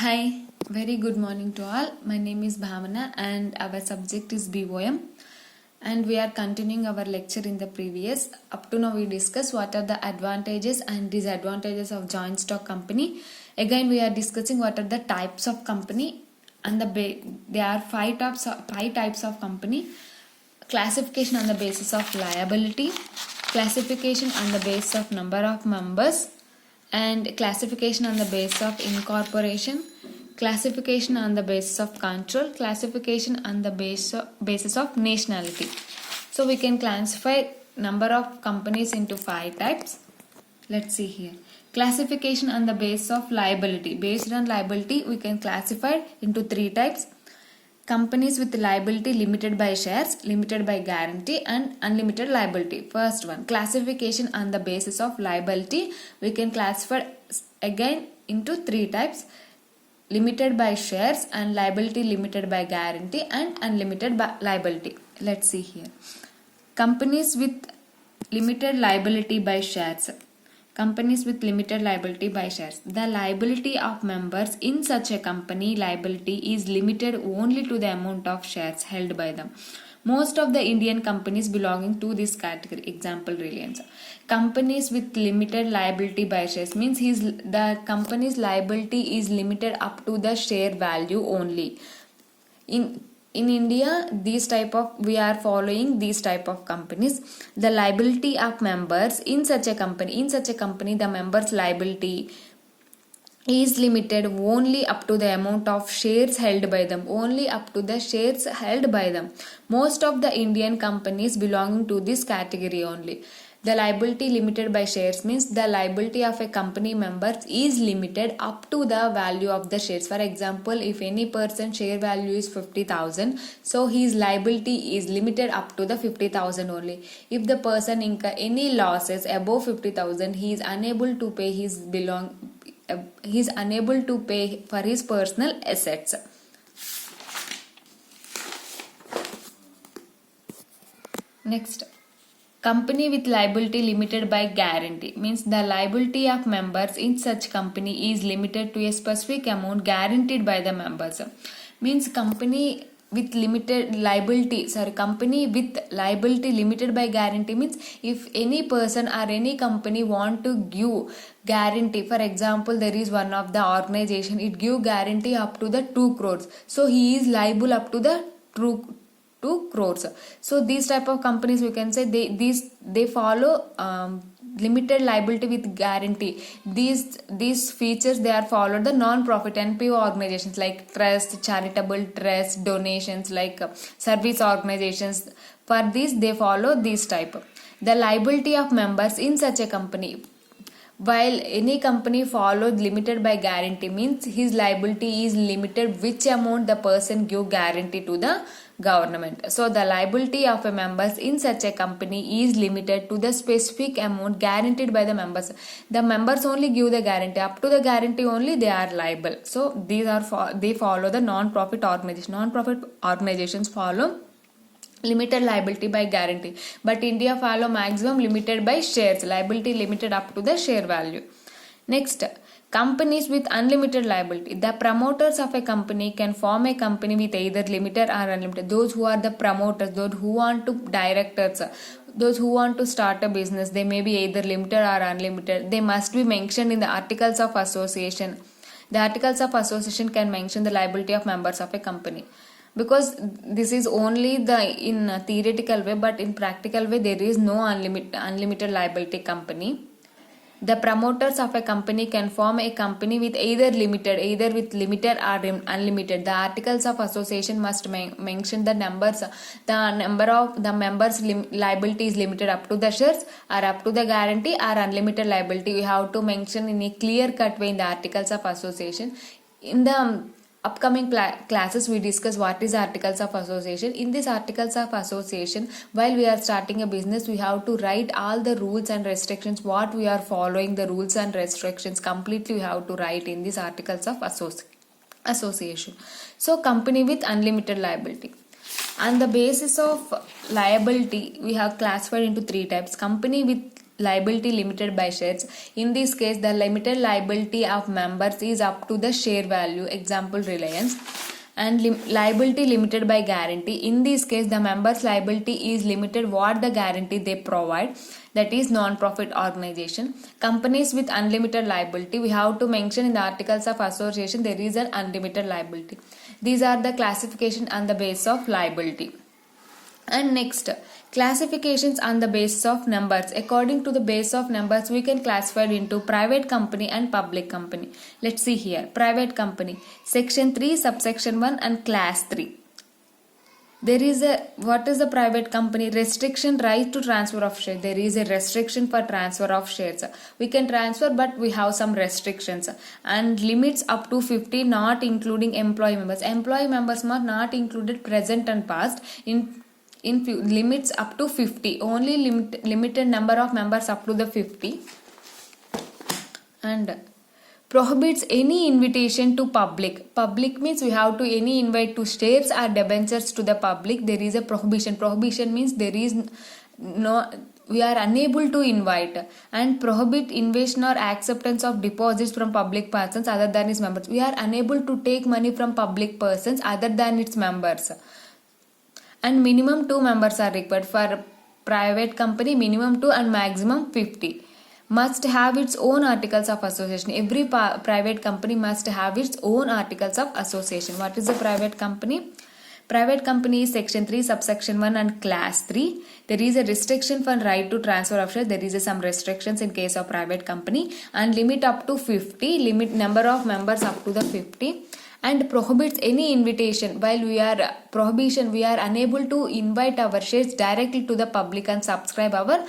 Hi, very good morning to all. My name is Bhavana and our subject is BOM. And we are continuing our lecture in the previous. Up to now, we discuss what are the advantages and disadvantages of joint stock company. Again, we are discussing what are the types of company, and there are five types of company. Classification on the basis of liability, classification on the basis of number of members, and classification on the basis of incorporation, classification on the basis of control, classification on the basis of nationality. So we can classify number of companies into five types. Let's see here. Classification on the basis of liability. Based on liability, we can classify into three types. Companies with liability limited by shares, limited by guarantee, and unlimited liability. First one, classification on the basis of liability. We can classify again into three types: limited by shares, and liability limited by guarantee, and unlimited liability. Let's see here. Companies with limited liability by shares. Companies with limited liability by shares. The liability of members in such a company liability is limited only to the amount of shares held by them. Most of the Indian companies belonging to this category. Example, Reliance. Companies with limited liability by shares means the company's liability is limited up to the share value only. In India, we are following these type of companies. The liability of members in such a company, the members' liability is limited only up to the amount of shares held by them. Only up to the shares held by them. Most of the Indian companies belonging to this category only. The liability limited by shares means the liability of a company member is limited up to the value of the shares. For example, if any person share value is 50,000, so his liability is limited up to the 50,000 only. If the person incur any losses above 50,000, he is unable to pay for his personal assets. Next, company with liability limited by guarantee means the liability of members in such company is limited to a specific amount guaranteed by the members. Means company with liability limited by guarantee means if any person or any company want to give guarantee, for example, there is one of the organization, it give guarantee up to the 2 crores, so he is liable up to the 2 crores. So these type of companies, we can say they follow limited liability with guarantee. These features, they are followed the non-profit NPO organizations like trust, charitable trust, donations, like service organizations. For this, they follow this type. The liability of members in such a company. While any company followed limited by guarantee means his liability is limited which amount the person give guarantee to the government. So the liability of a members in such a company is limited to the specific amount guaranteed by the members. The members only give the guarantee. Up to the guarantee only they are liable. So they follow the non-profit organization. Non-profit organizations follow limited liability by guarantee, but India follow maximum limited by shares, liability limited up to the share value. Next, companies with unlimited liability. The promoters of a company can form a company with either limited or unlimited. Those who are the promoters, those who want to directors, those who want to start a business, they may be either limited or unlimited. They must be mentioned in the articles of association. The articles of association can mention the liability of members of a company. Because this is only in theoretical way, but in practical way there is no unlimited liability company. The promoters of a company can form a company with either with limited or unlimited. The articles of association must mention the number of the members liability is limited up to the shares or up to the guarantee or unlimited liability. We have to mention in a clear cut way in the articles of association. In the upcoming classes, we discuss what is articles of association. In these articles of association, while we are starting a business, we have to write all the rules and restrictions, what we are following, the rules and restrictions completely we have to write in these articles of association. So company with unlimited liability. On the basis of liability, we have classified into three types. Company with liability limited by shares. In this case, the limited liability of members is up to the share value, example Reliance. And liability limited by guarantee. In this case, the members liability is limited what the guarantee they provide, that is non-profit organization. Companies with unlimited liability, we have to mention in the articles of association there is an unlimited liability. These are the classification on the basis of liability. And next, classifications on the basis of numbers. According to the base of numbers, we can classify it into private company and public company. Let's see here. Private company, section 3, subsection 1 and class 3. There is a, what is the private company? Restriction right to transfer of shares. There is a restriction for transfer of shares. We can transfer, but we have some restrictions and limits up to 50, not including employee members. Employee members are not included present and past. In limits up to 50, only limited number of members up to the 50. And prohibits any invitation to public. Public means we have to any invite to shares or debentures to the public. There is a prohibition. Prohibition means there is no, we are unable to invite. And prohibit invasion or acceptance of deposits from public persons other than its members. We are unable to take money from public persons other than its members. And minimum 2 members are required. For private company, minimum 2 and maximum 50. Must have its own articles of association. Every private company must have its own articles of association. What is a private company? Private company is section 3, subsection 1 and class 3. There is a restriction for right to transfer of shares. There is some restrictions in case of private company. And limit up to 50. Limit number of members up to the 50. And prohibits any invitation. While we are prohibition, we are unable to invite our shares directly to the public and subscribe our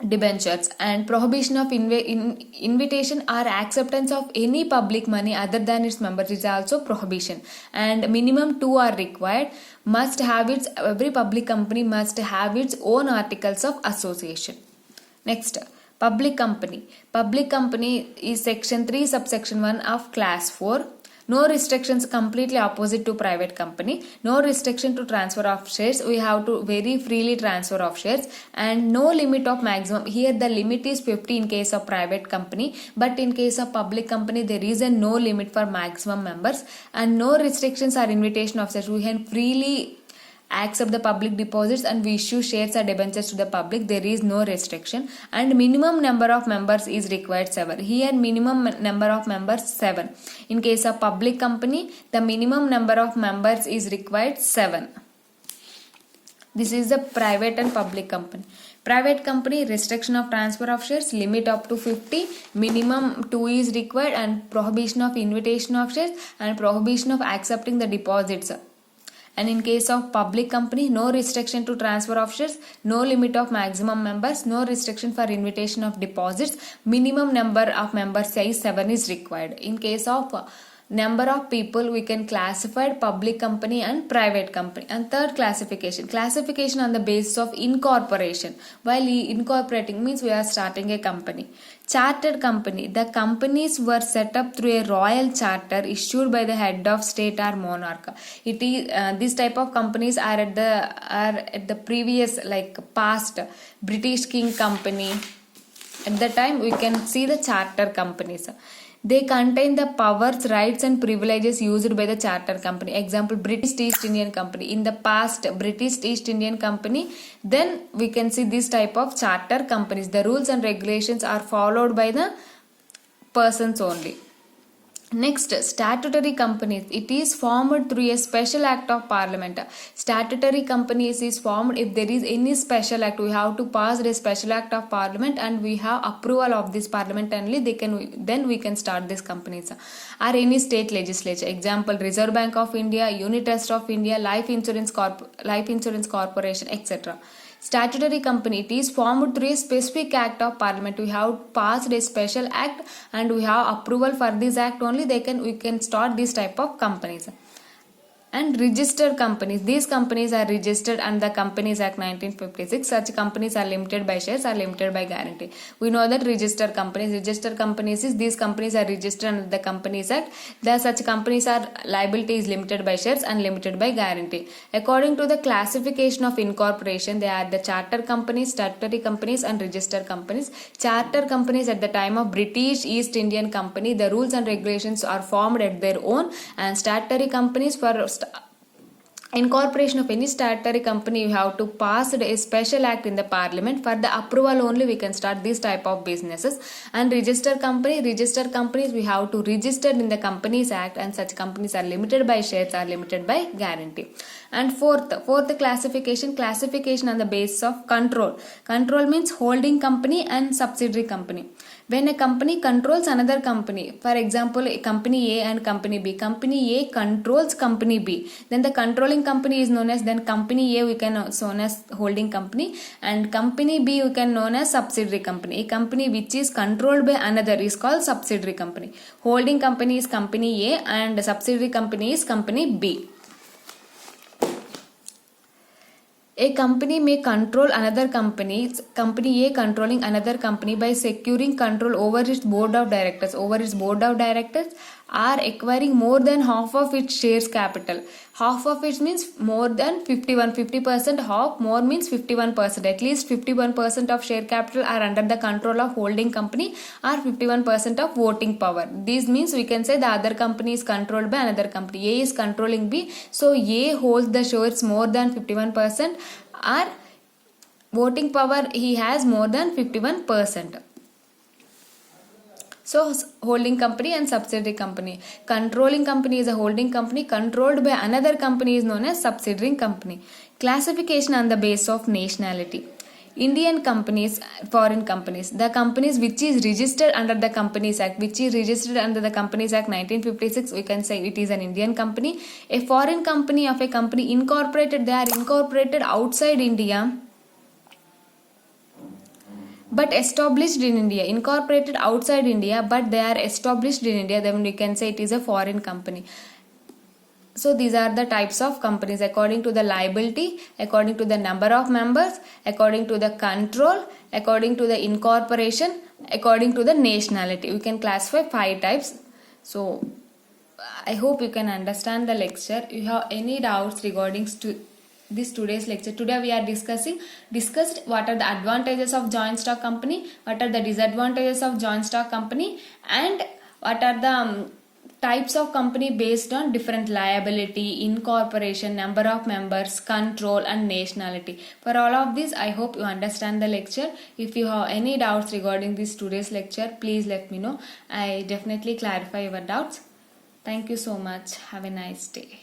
debentures. And prohibition of invitation or acceptance of any public money other than its members is also prohibition. And minimum 2 are required. Must have its, every public company must have its own articles of association. Next, public company. Public company is section 3, subsection 1 of class 4. No restrictions, completely opposite to private company. No restriction to transfer of shares. We have to very freely transfer of shares. And no limit of maximum. Here the limit is 50 in case of private company. But in case of public company, there is a no limit for maximum members. And no restrictions or invitation of shares. We can freely accept the public deposits and we issue shares or debentures to the public. There is no restriction. And minimum number of members is required 7. Here minimum number of members 7. In case of public company, the minimum number of members is required 7. This is the private and public company. Private company, restriction of transfer of shares, limit up to 50, minimum 2 is required, and prohibition of invitation of shares and prohibition of accepting the deposits. And in case of public company, no restriction to transfer of shares, no limit of maximum members, no restriction for invitation of deposits, minimum number of members size 7 is required. In case of number of people, we can classify public company and private company. And third classification on the basis of incorporation. While incorporating means we are starting a company. Chartered company. The companies were set up through a royal charter issued by the head of state or monarch. It is this type of companies are at the previous, like past British King Company. At the time we can see the charter companies. They contain the powers, rights and privileges used by the charter company. Example, British East Indian Company. In the past, British East Indian Company, then we can see this type of charter companies. The rules and regulations are followed by the persons only. Next, statutory companies. It is formed through a special act of parliament. Statutory companies is formed if there is any special act. We have to pass a special act of parliament and we have approval of this parliament only. Then we can start these companies. Or any state legislature. Example, Reserve Bank of India, Unit Trust of India, Life Insurance Corporation, etc. Statutory company, it is formed through a specific act of parliament. We have passed a special act and we have approval for this act only. We can start this type of companies. And registered companies, these companies are registered under the Companies Act 1956. Such companies are limited by shares, are limited by guarantee. We know that registered companies is these companies are registered under the Companies Act. Such companies are liability is limited by shares and limited by guarantee. According to the classification of incorporation, they are the charter companies, statutory companies and registered companies. Charter companies at the time of British East Indian Company, the rules and regulations are formed at their own, and statutory companies, for incorporation of any statutory company, you have to pass a special act in the parliament. For the approval only we can start this type of businesses. And registered companies we have to register in the Companies Act, and such companies are limited by shares, are limited by guarantee. And fourth classification on the basis of control means holding company and subsidiary company. When a company controls another company, for example company A and company B, company A controls company B, then the controlling company is known as, then company A we can known as holding company, and company B we can known as subsidiary company. A company which is controlled by another is called subsidiary company. Holding company is company A and subsidiary company is company B. A company may control another company A controlling another company by securing control over its board of directors, are acquiring more than half of its shares capital. Half of it means more than 50%, half more means 51%. At least 51% of share capital are under the control of holding company, or 51% of voting power. This means we can say the other company is controlled by another company. A is controlling B, so A holds the shares more than 51%, or voting power he has more than 51%. So holding company and subsidiary company. Controlling company is a holding company, controlled by another company is known as subsidiary company. Classification on the basis of nationality. Indian companies, foreign companies. The companies which is registered under the Companies Act, 1956, we can say it is an Indian company. A foreign company of a company incorporated, they are incorporated outside India but established in India, incorporated outside India but they are established in India, then we can say it is a foreign company. So these are the types of companies according to the liability, according to the number of members, according to the control, according to the incorporation, according to the nationality. We can classify 5 types. So I hope you can understand the lecture. If you have any doubts regarding this today's lecture, today we are discussed what are the advantages of joint stock company, what are the disadvantages of joint stock company, and what are the types of company based on different liability, incorporation, number of members, control and nationality. For all of this, I hope you understand the lecture. If you have any doubts regarding this today's lecture, please let me know. I definitely clarify your doubts. Thank you so much. Have a nice day.